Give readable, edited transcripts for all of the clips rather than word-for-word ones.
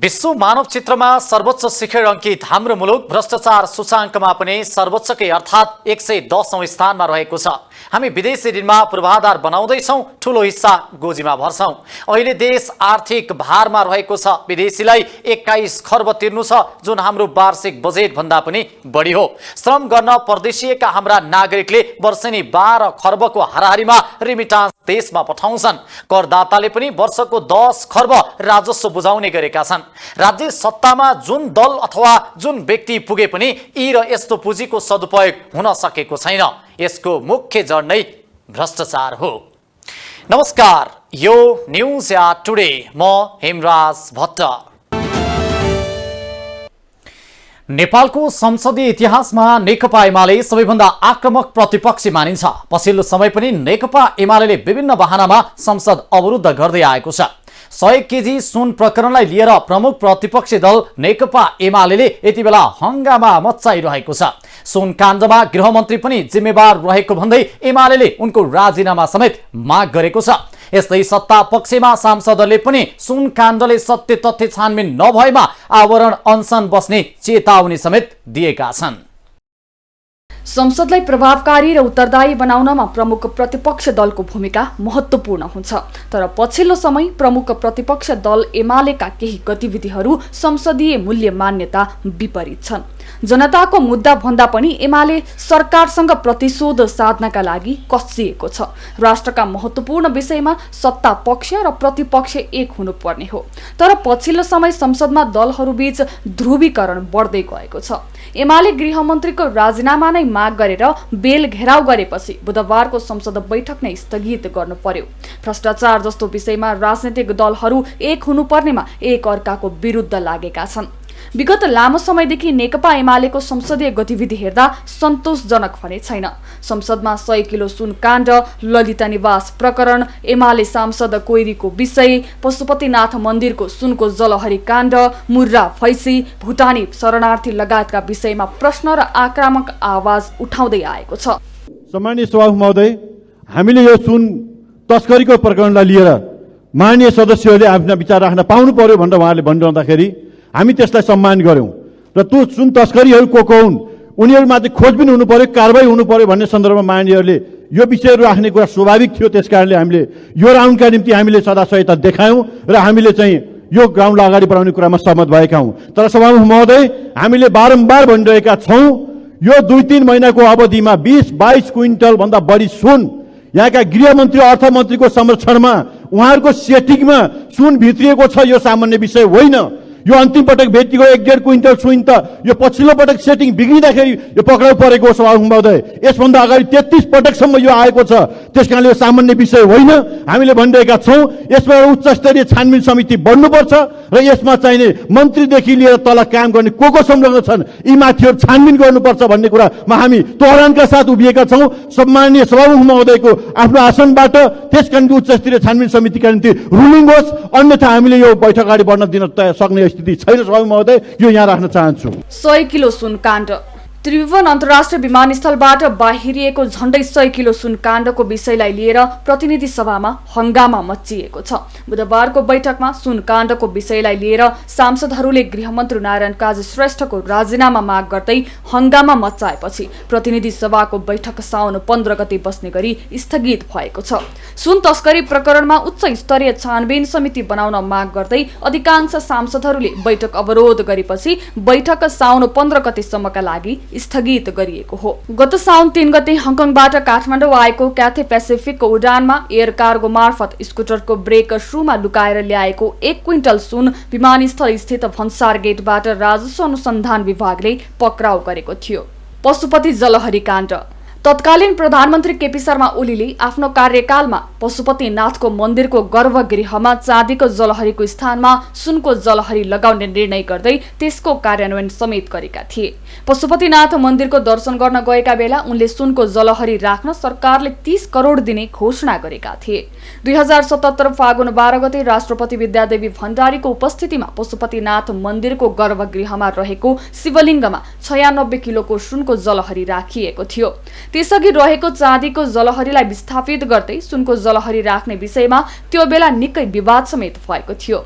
विश्व मानव चित्रमा सर्वोच्च शिखर अंकित हाम्रो मुलुक भ्रष्टाचार सूचाङ्कमा पनि सर्वोच्चकै अर्थात् 110औं स्थानमा रहेको छ। हामी विदेशी ऋणमा पूर्वाधार बनाउँदैछौं, ठूलो हिस्सा गोजीमा भर्छौं। अहिले देश आर्थिक भारमा रहेको छ। विदेशीलाई 21 खर्ब तिर्नु छ, जुन हाम्रो वार्षिक बजेट भन्दा पनि बढी हो। श्रम गर्न परदेशिएका हाम्रा नागरिकले वर्षेनी 12 खर्बको हाराहारीमा रिमिटान्स देशमा पठाउँछन्। करदाताले पनि वर्षको 10 खर्ब राजस्व बुझाउने गरेका छन्। राज्य सत्तामा जुन दल अथवा जुन व्यक्ति पुगे पनि यी र यस्तो पुँजीको सदुपयोग हुन सकेको छैन। यसको मुख्य जड नै भ्रष्टाचार हो। नमस्कार, यो न्यूज या टुडे, म हेमराज भट्ट। नेपालको संसदीय इतिहासमा नेकपा एमाले सबैभन्दा आक्रामक प्रतिपक्षी मानिन्छ। पछिल्लो समय पनि नेकपा एमाले विभिन्न बहानामा संसद अवरुद्ध गर्दै आएको छ। 100 केजी सुन प्रकरणलाई लिएर प्रमुख प्रतिपक्षी दल नेकपा एमाले यति बेला हंगामा मच्चाइरहेको छ। सुन काण्डमा गृहमन्त्री पनि जिम्मेवार रहेको भन्दै एमाले उनको राजीनामा समेत माग गरेको छ। यस्तै सत्ता पक्षमा सांसदहरूले पनि सुन काण्डले सत्य तथ्य छानबिन नभएमा आवरण अनसन बस्ने चेतावनी समेत दिएका छन्। संसदलाई प्रभावकारी र उत्तरदायी बनाउनमा प्रमुख प्रतिपक्ष दलको भूमिका महत्त्वपूर्ण हुन्छ। तर पछिल्लो समय प्रमुख प्रतिपक्ष दल एमालेका केही गतिविधिहरू संसदीय मूल्य मान्यता विपरीत छन्। जनताको मुद्दा भन्दा पनि एमाले सरकारसँग प्रतिशोध साध्नका लागि कसिएको छ। राष्ट्रका महत्त्वपूर्ण विषयमा सत्ता पक्ष र प्रतिपक्ष एक हुनुपर्ने हो। तर पछिल्लो समय संसदमा दलहरूबीच ध्रुवीकरण बढ्दै गएको छ। एमाले गृहमन्त्रीको राजीनामा नै माग गरेर बेल घेराउ गरेपछि बुधबारको संसद बैठक नै स्थगित गर्नु पर्यो। भ्रष्टाचार जस्तो विषयमा राजनीतिक दलहरू एक हुनुपर्नेमा एक अर्काको विरुद्ध लागेका छन्। विगत लामो समयदेखि नेकपा एमालेको संसदीय गतिविधि हेर्दा सन्तोषजनक भने छैन। संसदमा 100 किलो सुन काण्ड, ललिता निवास प्रकरण, एमाले सांसद कोइरीको विषय, पशुपतिनाथ मन्दिरको सुनको जलहरी काण्ड, मुर्रा फैसी, भुटानी शरणार्थी लगायतका विषयमा प्रश्न र आक्रामक आवाज उठाउँदै आएको छ। सम्माननीय सभामुख महोदय, हामीले यो सुन तस्करीको प्रकरणलाई लिएर माननीय सदस्यहरूले आफ्ना विचार राख्न पाउनु पर्यो भनेर उहाँले भनिरहँदाखेरि हामी त्यसलाई सम्मान गर्यौं र त्यो सुन तस्करीहरू को हुन् उनीहरूमाथि खोजबिन हुनु पर्यो, कारबाही हुनु पर्यो भन्ने सन्दर्भमा माननीयहरूले यो विषयहरू राख्ने कुरा स्वाभाविक थियो। त्यसकारणले हामीले यो राउन्डका निम्ति हामीले सदा सहायता देखायौं र हामीले चाहिँ यो ग्राउन्डलाई अगाडि बढाउने कुरामा सहमत भएका हौं। तर सभामुख महोदय, हामीले बारम्बार भनिरहेका छौं यो 2-3 महिनाको अवधिमा 20-22 क्विन्टल भन्दा बढी सुन यहाँका गृहमन्त्री अर्थमन्त्रीको संरक्षणमा उहाँहरूको सेटिङमा सुन भित्रिएको छ। यो सामान्य विषय होइन। यो अन्तिम पटक भेटिएको 1.5 क्विन्टल सुन त यो पछिल्लो पटक सेटिङ बिग्रिँदाखेरि यो पक्राउ परेको सभामुख महोदय। यसभन्दा अगाडि 33 पटकसम्म यो आएको छ। त्यसकारणले यो सामान्य विषय होइन। हामीले भनिरहेका छौं यसमा उच्च स्तरीय छानबिन समिति बन्नुपर्छ र यसमा चाहिने मन्त्रीदेखि लिएर तल काम गर्ने को संलग्न छन् यी माथिहरू छानबिन गर्नुपर्छ भन्ने कुरामा हामी तोहरानका साथ उभिएका छौं। सम्माननीय सभामुख महोदयको आफ्नो आसनबाट त्यसका निम्ति उच्च स्तरीय छानबिन समितिका निम्ति रुलिङ होस्, अन्यथा हामीले यो बैठक अगाडि बढ्न दिन सक्ने स्थिति छैन। सभामुख महोदय, यो यहाँ राख्न चाहन्छु। 100 किलो सुन काण्ड। त्रिभुवन अन्तर्राष्ट्रिय विमानस्थलबाट बाहिरिएको झण्डै 100 किलो सुन काण्डको विषयलाई लिएर प्रतिनिधि सभामा हंगामा मच्चिएको छ। बुधबारको बैठकमा सुन काण्डको विषयलाई लिएर सांसदहरूले गृहमन्त्री नारायण काजी श्रेष्ठको राजीनामा माग गर्दै हंगामा मच्चाएपछि प्रतिनिधि सभाको बैठक साउन 15 गते बस्ने गरी स्थगित भएको छ। सुन तस्करी प्रकरणमा उच्च स्तरीय छानबिन समिति बनाउन माग गर्दै अधिकांश सांसदहरूले बैठक अवरोध गरेपछि बैठक साउन 15 गतेसम्मका लागि स्थगित गरिएको हो। गत साउन 3 गते हङकङबाट काठमाडौँ आएको क्याथे पेसिफिकको उडानमा एयर कार्गो मार्फत स्कुटरको ब्रेक शूमा लुकाएर ल्याएको 1 क्विन्टल सुन विमानस्थल स्थित भन्सार गेटबाट राजस्व अनुसन्धान विभागले पक्राउ गरेको थियो। पशुपति जलहरी काण्ड। तत्कालीन प्रधानमन्त्री केपी शर्मा ओलीले आफ्नो कार्यकालमा पशुपतिनाथको मन्दिरको गर्भगृहमा चाँदीको जलहरीको स्थानमा सुनको जलहरी लगाउने निर्णय गर्दै त्यसको कार्यान्वयन समेत गरेका थिए। पशुपतिनाथ मन्दिरको दर्शन गर्न गएका बेला उनले सुनको जलहरी राख्न सरकारले 30 करोड दिने घोषणा गरेका थिए। 2077 फागुन 12 गते राष्ट्रपति विद्यादेवी भण्डारीको उपस्थितिमा पशुपतिनाथ मन्दिरको गर्भगृहमा रहेको शिवलिङ्गमा 96 किलोको सुनको जलहरी राखिएको थियो। त्यसअघि रहेको चाँदीको जलहरीलाई विस्थापित गर्दै सुनको जलहरी राख्ने विषयमा त्यो बेला निकै विवाद समेत भएको थियो।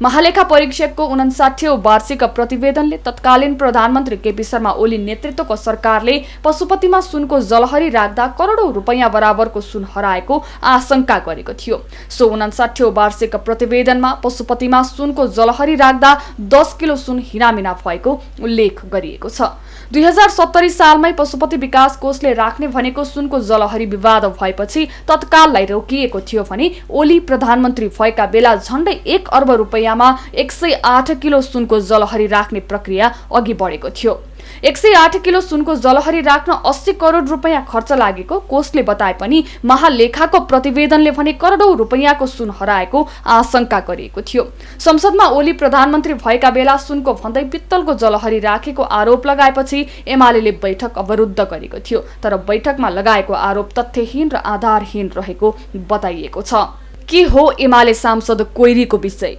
महालेखा परीक्षकको 59औं वार्षिक प्रतिवेदनले तत्कालीन प्रधानमन्त्री केपी शर्मा ओली नेतृत्वको सरकारले पशुपतिमा सुनको जलहरी राख्दा करोडौं रुपैयाँ बराबरको सुन हराएको आशंका गरेको थियो। सो 59औं वार्षिक प्रतिवेदनमा पशुपतिमा सुनको जलहरी राख्दा 10 किलो सुन हिनामिना भएको उल्लेख गरिएको छ। 2070 सालमै पशुपति विकास कोषले राख्ने भनेको सुनको जलहरी विवाद भएपछि तत्काललाई रोकिएको थियो भने ओली प्रधानमन्त्री भएका बेला झण्डै 1 अर्ब रुपैयाँमा 108 किलो सुनको जलहरी राख्ने प्रक्रिया अघि बढेको थियो। 108 किलो सुनको जलहरी राख्न 80 करोड रुपैयाँ खर्च लागेको कोषले बताए पनि महालेखाको प्रतिवेदनले भने करोडौं रुपैयाँको सुन हराएको आशंका गरिएको थियो। संसदमा ओली प्रधानमन्त्री भएका बेला सुनको भन्दै पित्तलको जलहरी राखेको आरोप लगाएपछि एमालेले बैठक अवरुद्ध गरेको थियो। तर बैठकमा लगाएको आरोप तथ्यहीन र आधारहीन रहेको बताइएको छ। के हो एमाले सांसद कोइरीको विषय?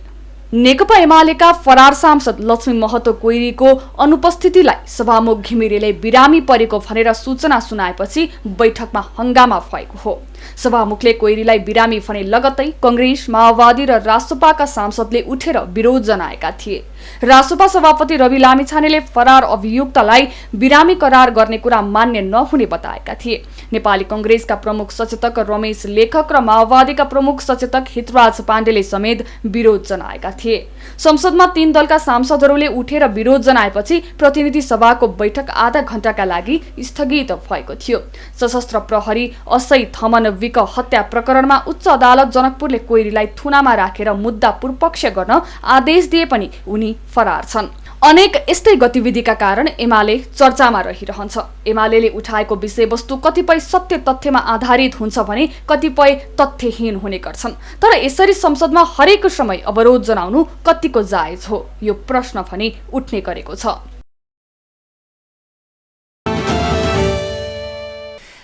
नेकपा एमालेका फरार सांसद लक्ष्मी महतो कोइरीको अनुपस्थितिलाई सभामुख घिमिरेले बिरामी परेको भनेर सूचना सुनाएपछि बैठकमा हंगामा भएको हो। सभामुखले कोइरीलाई बिरामी भने लगत्तै कांग्रेस, माओवादी र रासोपाका सांसदले उठेर विरोध जनाएका थिए। रासोपा सभापति रवि लामिछानेले फरार अभियुक्तलाई बिरामी करार गर्ने कुरा मान्य नहुने बताएका थिए। नेपाली कांग्रेसका प्रमुख सचेतक रमेश लेखक र माओवादीका प्रमुख सचेतक हितराज पाण्डेले समेत विरोध जनाएका थिए। संसदमा 3 दलका सांसदहरूले उठेर विरोध जनाएपछि प्रतिनिधि सभाको बैठक आधा घण्टाका लागि स्थगित भएको थियो। सशस्त्र प्रहरी असै थमन विक हत्या प्रकरणमा उच्च अदालत जनकपुरले कोइरीलाई थुनामा राखेर मुद्दा पूर्वपक्ष गर्न आदेश दिए पनि उनी फरार छन्। अनेक यस्तै गतिविधिका कारण एमाले चर्चामा रहिरहन्छ। एमालेले उठाएको विषयवस्तु कतिपय सत्य तथ्यमा आधारित हुन्छ भने कतिपय तथ्यहीन हुने गर्छन्। तर यसरी संसदमा हरेक समय अवरोध जनाउनु कतिको जायज हो, यो प्रश्न भने उठ्ने गरेको छ।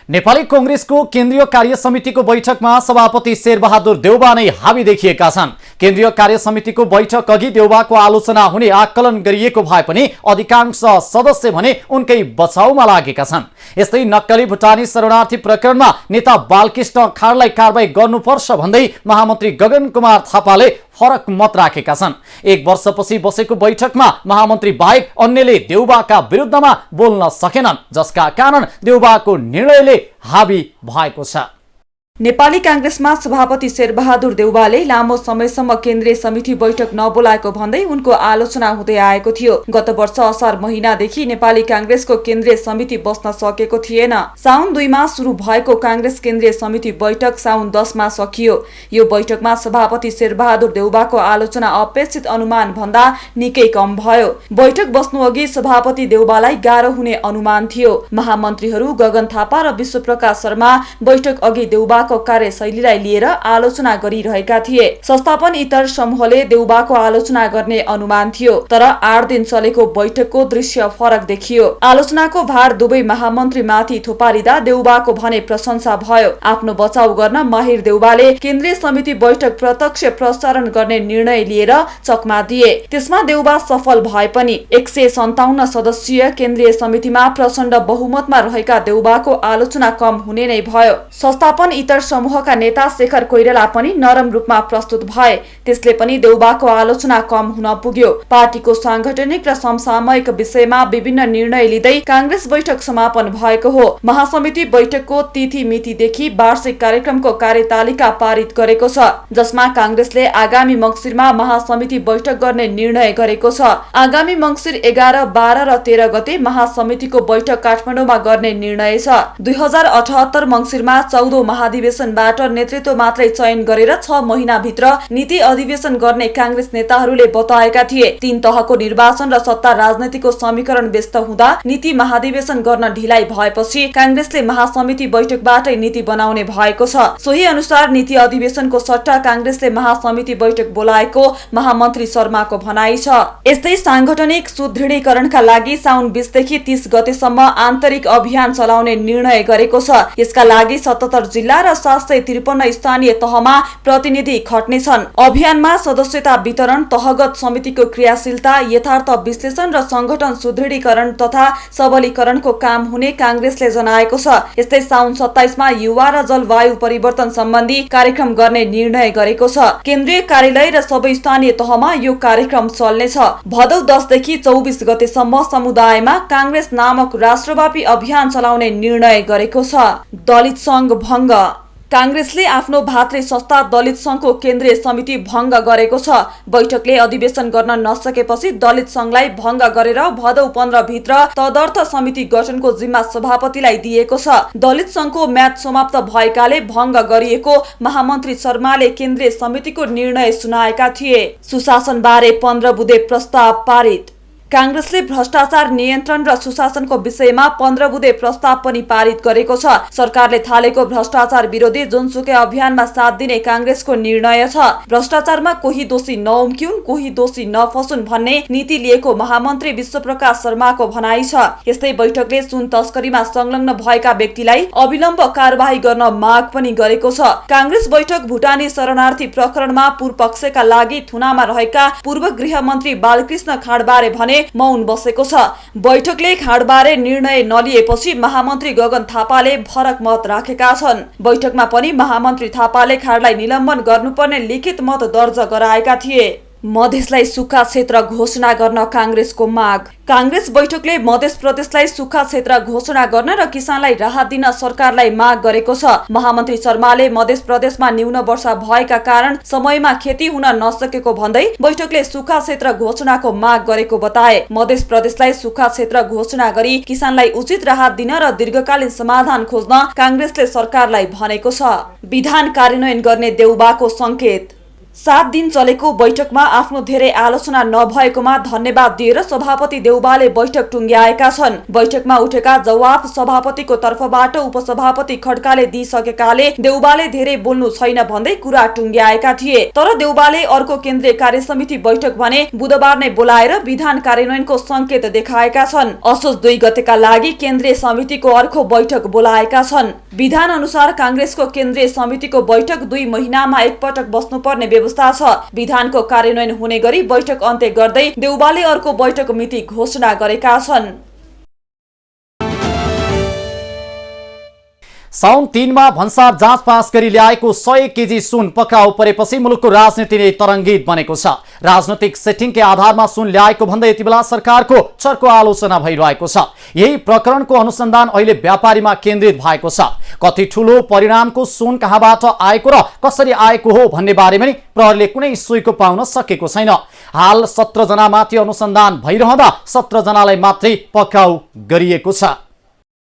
नेपाली कांग्रेसको केन्द्रीय कार्य समितिको बैठकमा सभापति शेरबहादुर देउबा नै हावी देखिएका छन्। केन्द्रीय कार्य समितिको बैठक अघि देउबाको आलोचना हुने आकलन गरिएको भए पनि अधिकांश सदस्य भने उनकै बचाउमा लागेका छन्। यस्तै नक्कली भुटानी शरणार्थी प्रकरणमा नेता बालकृष्ण खाँडलाई कारबाही गर्नुपर्छ भन्दै महामन्त्री गगन कुमार थापाले फरक मत राखेका छन्। 1 वर्षपछि बसेको बैठकमा महामन्त्री बाहेक अन्यले देउबाका विरुद्धमा बोल्न सकेनन्, जसका कारण देउबाको निर्णयले हावी भएको छ। नेपाली कांग्रेसमा सभापति शेरबहादुर देउबाले लामो समयसम्म केन्द्रीय समिति बैठक नबोलाएको भन्दै उनको आलोचना हुँदै आएको थियो। गत वर्ष असार महिनादेखि नेपाली कांग्रेसको केन्द्रीय समिति बस्न सकेको थिएन। साउन 2 मा सुरु भएको कांग्रेस केन्द्रीय समिति बैठक साउन 10 मा सकियो। यो बैठकमा सभापति शेरबहादुर देउबाको आलोचना अपेक्षित अनुमान भन्दा निकै कम भयो। बैठक बस्नु अघि सभापति देउबालाई गाह्रो हुने अनुमान थियो। महामन्त्रीहरू गगन थापा र विश्वप्रकाश शर्मा बैठक अघि देउबा कार्यशैलीलाई लिएर आलोचना गरिरहेका थिए। संस्थापन इतर समूहले देउबाको आलोचना गर्ने अनुमान थियो। तर 8 दिन चलेको बैठकको दृश्य फरक देखियो। आलोचनाको भार दुवै महामन्त्री माथि थोपारिँदा देउबाको भने प्रशंसा भयो। आफ्नो बचाउ गर्न माहिर देउबाले केन्द्रीय समिति बैठक प्रत्यक्ष प्रसारण गर्ने निर्णय लिएर चकमा दिए। त्यसमा देउबा सफल भए पनि 157 सदस्यीय केन्द्रीय समितिमा प्रचण्ड बहुमतमा रहेका देउबाको आलोचना कम हुने नै भयो। संस्थापन इतर समूहका नेता शेखर कोइराला पनि नरम रूपमा प्रस्तुत भए। त्यसले पनि देउबाको आलोचना कम हुन पुग्यो। पार्टीको सांगठनिक र समसामयिक विषयमा विभिन्न निर्णय लिँदै कांग्रेस बैठक समापन भएको हो। महासमिति बैठकको तिथि मितिदेखि वार्षिक कार्यक्रमको कार्यतालिका पारित गरेको छ, जसमा कांग्रेसले आगामी मंसिरमा महासमिति बैठक गर्ने निर्णय गरेको छ। आगामी मंसिर 11, 12 र 13 गते महासमितिको बैठक काठमाडौँमा गर्ने निर्णय छ। 2078 मंसिरमा 14औं महाधिवेशनबाट नेतृत्व मात्रै चयन गरेर 6 महिनाभित्र नीति अधिवेशन गर्ने कांग्रेस नेताहरूले बताएका थिए। 3 तहको निर्वाचन र सत्ता राजनीतिको समीकरण व्यस्त हुँदा नीति महाधिवेशन गर्न ढिलाइ भएपछि कांग्रेसले महासमिति बैठकबाटै नीति बनाउने भएको छ। सोही अनुसार नीति अधिवेशनको सट्टा कांग्रेसले महासमिति बैठक बोलाएको महामन्त्री शर्माको भनाइ छ। यस्तै सांगठनिक सुदृढीकरणका लागि साउन 20 देखि 30 गतेसम्म आन्तरिक अभियान चलाउने निर्णय गरेको छ। यसका लागि 77 जिल्ला र 753 स्थानीय तहमा प्रतिनिधि खट्नेछन्। अभियानमा सदस्यता वितरण, तहगत समितिको क्रियाशीलता, यथार्थ विश्लेषण र संगठन सुदृढीकरण तथा सबलीकरणको काम हुने कांग्रेसले जनाएको छ। यस्तै साउन 27 मा युवा र जलवायु परिवर्तन सम्बन्धी कार्यक्रम गर्ने निर्णय गरेको छ। केन्द्रीय कार्यालय र सबै स्थानीय तहमा यो कार्यक्रम चल्नेछ। भदौ 10 देखि 24 गतेसम्म समुदायमा कांग्रेस नामक राष्ट्रव्यापी अभियान चलाउने निर्णय गरेको छ। दलित संघ भंग। कांग्रेसले आफ्नो भातृ संस्था दलित संघको केन्द्रीय समिति भंग गरेको छ। बैठकले अधिवेशन गर्न नसकेपछि दलित संघलाई भंग गरेर भदौ 15 भित्र तदर्थ समिति गठनको जिम्मा सभापतिलाई दिएको छ। दलित संघको म्याद समाप्त भएकाले भंग गरिएको महामन्त्री शर्माले केन्द्रीय समितिको निर्णय सुनाएका थिए। सुशासन बारे 15 बुँदे प्रस्ताव पारित। कांग्रेसले भ्रष्टाचार नियन्त्रण र सुशासनको विषयमा 15 बुँदे प्रस्ताव पनि पारित गरेको छ। सरकारले थालेको भ्रष्टाचार विरोधी जुनसुकै अभियानमा साथ दिने कांग्रेसको निर्णय छ। भ्रष्टाचारमा कोही दोषी नउम्क्युन्, कोही दोषी नफसुन् भन्ने नीति लिएको महामन्त्री विश्वप्रकाश शर्माको भनाइ छ। यस्तै बैठकले सुन तस्करीमा संलग्न भएका व्यक्तिलाई अविलम्ब कारबाही गर्न माग पनि गरेको छ। कांग्रेस बैठक भुटानी शरणार्थी प्रकरणमा पूर्वपक्षका लागि थुनामा रहेका पूर्व गृहमन्त्री बालकृष्ण खाँडबारे भने मौन बसेको छ। बैठकले खाँडबारे निर्णय नलिएपछि महामन्त्री गगन थापाले फरक मत राखेका छन्। बैठकमा पनि महामन्त्री थापाले खाँडलाई निलम्बन गर्नुपर्ने लिखित मत दर्ज गराएका थिए। मधेसलाई सुक्खा क्षेत्र घोषणा गर्न कांग्रेसको माग। कांग्रेस बैठकले मध्य प्रदेशलाई सुक्खा क्षेत्र घोषणा गर्न र किसानलाई राहत दिन सरकारलाई माग गरेको छ। महामन्त्री शर्माले मध्य प्रदेशमा न्यून वर्षा भएका कारण समयमा खेती हुन नसकेको भन्दै बैठकले सुक्खा क्षेत्र घोषणाको माग गरेको बताए। मध्य प्रदेशलाई सुक्खा क्षेत्र घोषणा गरी किसानलाई उचित राहत दिन र दीर्घकालीन समाधान खोज्न कांग्रेसले सरकारलाई भनेको छ। विधान कार्यान्वयन गर्ने देउबाको संकेत। 7 दिन चलेको बैठकमा आफ्नो धेरै आलोचना नभएकोमा धन्यवाद दिएर सभापति देउबाले बैठक टुंग्याएका छन्। बैठकमा उठेका जवाफ सभापतिको तर्फबाट उपसभापति खड्काले दिइसकेकाले देउबाले धेरै बोल्नु छैन भन्दै कुरा टुंग्याएका थिए। तर देउबाले अर्को केन्द्रीय कार्यसमिति बैठक भने बुधबार नै बोलाएर विधान कार्यान्वयनको संकेत देखाएका छन्। असोज 2 गतेका लागि केन्द्रीय समितिको अर्को बैठक बोलाएका छन्। विधान अनुसार कांग्रेसको केन्द्रीय समितिको बैठक 2 महिनामा एकपटक बस्नुपर्ने व्यवस्था छ। विधानको कार्यान्वयन हुने गरी बैठक अन्त्य गर्दै देउबाले अर्को बैठक मिति घोषणा गरेका छन्। साउन 3 मा भन्सार जाँच पास गरी ल्याएको 100 केजी सुन पक्राउ परेपछि मुलुकको राजनीति नै तरङ्गित बनेको छ। राजनैतिक सेटिङकै आधारमा सुन ल्याएको भन्दै यति बेला सरकारको चर्को आलोचना भइरहेको छ। यही प्रकरणको अनुसन्धान अहिले व्यापारीमा केन्द्रित भएको छ। कति ठूलो परिणामको सुन कहाँबाट आएको र कसरी आएको हो भन्ने बारेमा नि प्रहरीले कुनै सुइको पाउन सकेको छैन। हाल 17 जनामाथि अनुसन्धान भइरहँदा 17 जनालाई मात्रै पक्राउ गरिएको छ।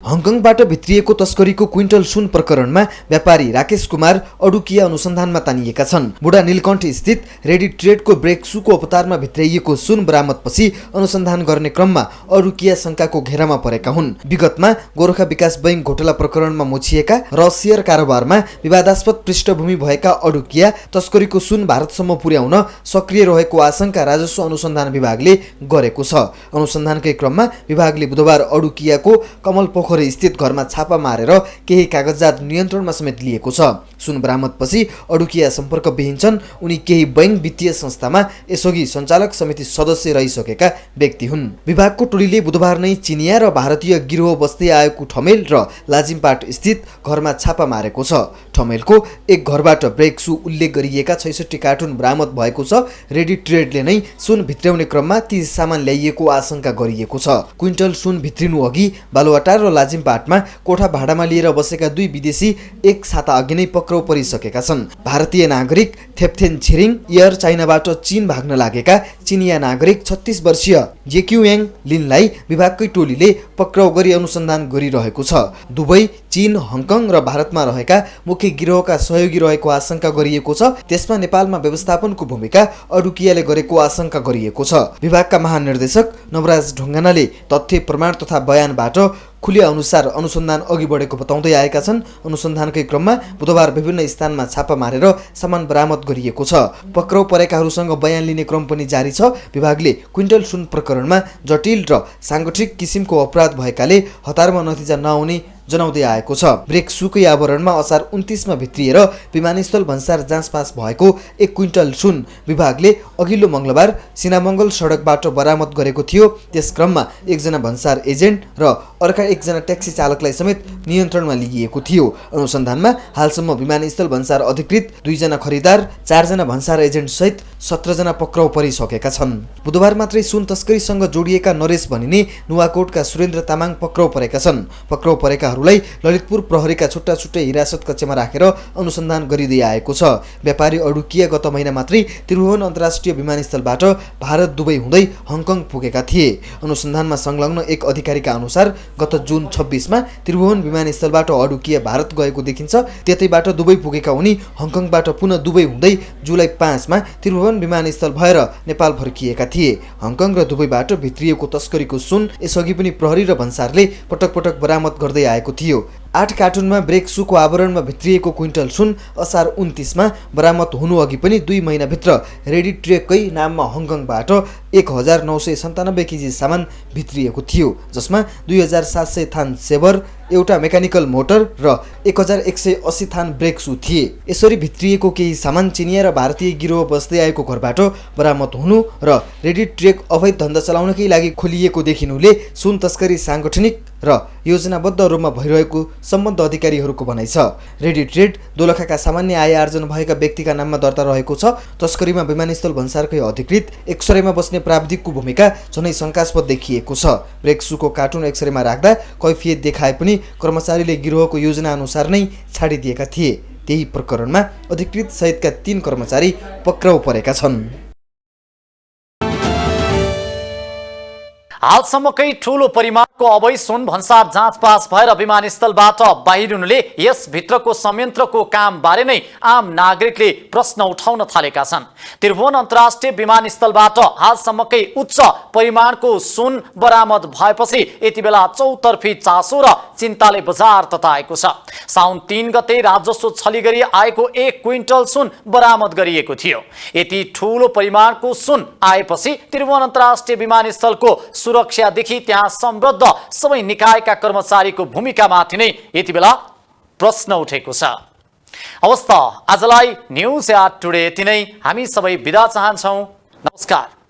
हङकङबाट भित्रिएको तस्करीको क्विन्टल सुन प्रकरणमा व्यापारी राकेश कुमार अडुकिया अनुसन्धानमा तानिएका छन्। बुढा नीलकण्ठ स्थित रेडी ट्रेडको ब्रेक सुको अवतारमा भित्राइएको सुन बरामदपछि अनुसन्धान गर्ने क्रममा अडुकिया शंकाको घेरामा परेका हुन्। विगतमा गोरखा विकास बैंक घोटाला प्रकरणमा मोचिएका र शेयर कारोबारमा विवादास्पद पृष्ठभूमि भएका अडुकिया तस्करीको सुन भारतसम्म पुर्याउन सक्रिय रहेको आशंका राजस्व अनुसन्धान विभागले गरेको छ। अनुसन्धानकै क्रममा विभागले बुधबार अडुकियाको कमल स्थित घरमा छापा मारेर केही कागजात नियन्त्रणमा समेत लिएको छ। सुन बरामदपछि अडुकिया सम्पर्कविहीन छन्। उनी केही बैंक वित्तीय संस्थामा यसअघि सञ्चालक समिति सदस्य रहिसकेका व्यक्ति हुन्। विभागको टोलीले बुधबार नै चिनिया र भारतीय गिरोह बस्दै आएको ठमेल र लाजिमपाट स्थित घरमा छापा मारेको छ। ठमेलको एक घरबाट ब्रेक सु उल्लेख गरिएका 66 कार्टुन बरामद भएको छ। रेडी ट्रेडले नै सुन भित्राउने क्रममा ती सामान ल्याइएको आशंका गरिएको छ। क्विन्टल सुन भित्रिनु अघि बालुवाटार र लाजिमपाटमा कोठा भाडामा लिएर बसेका 2 विदेशी एक साता अघि नै पक्राउ परिसकेका छन्। भारतीय नागरिक थेप्थेन छिरिङ एयर चाइनाबाट चीन भाग्न लागेका चिनिया नागरिक 36 वर्षीय जेक्युयाङ लिनलाई विभागकै टोलीले पक्राउ गरी अनुसन्धान गरिरहेको छ। दुबई, चीन, हङकङ र भारतमा रहेका मुख्य गिरोहका सहयोगी रहेको आशंका गरिएको छ। त्यसमा नेपालमा व्यवस्थापनको भूमिका अडुकियाले गरेको आशंका गरिएको छ। विभागका महानिर्देशक नवराज ढुङ्गानाले तथ्य प्रमाण तथा बयानबाट खुले अनुसार अनुसन्धान अघि बढेको बताउँदै आएका छन्। अनुसन्धानकै क्रममा बुधबार विभिन्न स्थानमा छापा मारेर सामान बरामद गरिएको छ। पक्राउ परेकाहरूसँग बयान लिने क्रम पनि जारी छ। विभागले क्विन्टल सुन प्रकरणमा जटिल र साङ्गठिक किसिमको अपराध भएकाले हतारमा नतिजा नआउने जनाउँदै आएको छ। ब्रेक सुकै आवरणमा असार 29 मा भित्रिएर विमानस्थल भन्सार जाँचपास भएको 1 क्विन्टल सुन विभागले अघिल्लो मंगलबार सिनामंगल सडकबाट बरामद गरेको थियो। त्यस क्रममा एकजना भन्सार एजेन्ट र अर्का एकजना ट्याक्सी चालकलाई समेत नियन्त्रणमा लिइएको थियो। अनुसन्धानमा हालसम्म विमानस्थल भन्सार अधिकृत 2 जना खरिदार, 4 जना भन्सार एजेन्ट सहित 17 जना पक्राउ परिसकेका छन्। बुधबार मात्रै सुन तस्करीसँग जोडिएका नरेश भनिने नुवाकोटका सुरेन्द्र तामाङ पक्राउ परेका छन्। पक्राउ परेकाहरूलाई ललितपुर प्रहरीका छुट्टा छुट्टै हिरासत कक्षमा राखेर अनुसन्धान गरिँदै आएको छ। व्यापारी अडुकिया गत महिना मात्रै त्रिभुवन अन्तर्राष्ट्रिय विमानस्थलबाट भारत दुबई हुँदै हङकङ पुगेका थिए। अनुसन्धानमा संलग्न एक अधिकारीका अनुसार गत जुन 26 मा त्रिभुवन विमानस्थलबाट अडुकिया भारत गएको देखिन्छ। त्यतैबाट दुबई पुगेका उनी हङकङबाट पुनः दुबई हुँदै जुलाई 5 मा त्रिभुवन विमानस्थल भएर नेपाल फर्किएका थिए। हङकङ र दुबईबाट भित्रिएको तस्करीको सुन यसअघि पनि प्रहरी र भन्सारले पटक पटक बरामद गर्दै आएको थियो। 8 कार्टुनमा ब्रेक सुको आवरणमा भित्रिएको क्विन्टल सुन असार 29 मा बरामद हुनु अघि पनि 2 महिनाभित्र रेडी ट्रेककै नाममा हङकङबाट 1997 केजी सामान भित्रिएको थियो, जसमा 2700 थान सेवर, एउटा मेकानिकल मोटर र 1180 थान ब्रेक सु थिए। यसरी भित्रिएको केही सामान चिनिया र भारतीय गिरोह बस्दै आएको घरबाट बरामद हुनु र रेडी ट्रेक अवैध धन्दा चलाउनकै लागि खोलिएको देखिनुले सुन तस्करी सांगठनिक र योजनाबद्ध रूपमा भइरहेको सम्बन्ध अधिकारीहरूको भनाइ छ। रेडी ट्रेड दोलखाका सामान्य आय आर्जन भएका व्यक्तिका नाममा दर्ता रहेको छ। तस्करीमा विमानस्थल भन्सारकै अधिकृत एक्सरेमा बस्ने प्राविधिकको भूमिका झनै शंकास्पद देखिएको छ। ब्रेक सुको कार्टुन एक्सरेमा राख्दा कैफियत देखाए पनि कर्मचारीले गिरोहको योजना अनुसार नै छाडिदिएका थिए। त्यही प्रकरणमा अधिकृत सहितका 3 कर्मचारी पक्राउ परेका छन्। हालसम्मकै ठूलो परिमाणको अवैध सुन भन्सार जाँचपास भएर विमानस्थलबाट बाहिर हुनुले यसभित्रको संयन्त्रको कामबारे नै आम नागरिकले प्रश्न उठाउन थालेका छन्। त्रिभुवन अन्तर्राष्ट्रिय विमानस्थलबाट हालसम्मकै उच्च परिमाणको सुन बरामद भएपछि यति बेला चौतर्फी चासो र चिन्ताले बजार तताएको छ। साउन 3 गते राजस्व छली गरी आएको 1 क्विन्टल सुन बरामद गरिएको थियो। यति ठूलो परिमाणको सुन आएपछि त्रिभुवन अन्तर्राष्ट्रिय विमानस्थलको सुरक्षादेखि त्यहाँ सम्बद्ध सबै निकायका कर्मचारीको भूमिकामाथि नै यति बेला प्रश्न उठेको छ। हवस् त आजलाई न्यूज एट टुडे यति नै। हामी सबै बिदा चाहन्छौँ। नमस्कार।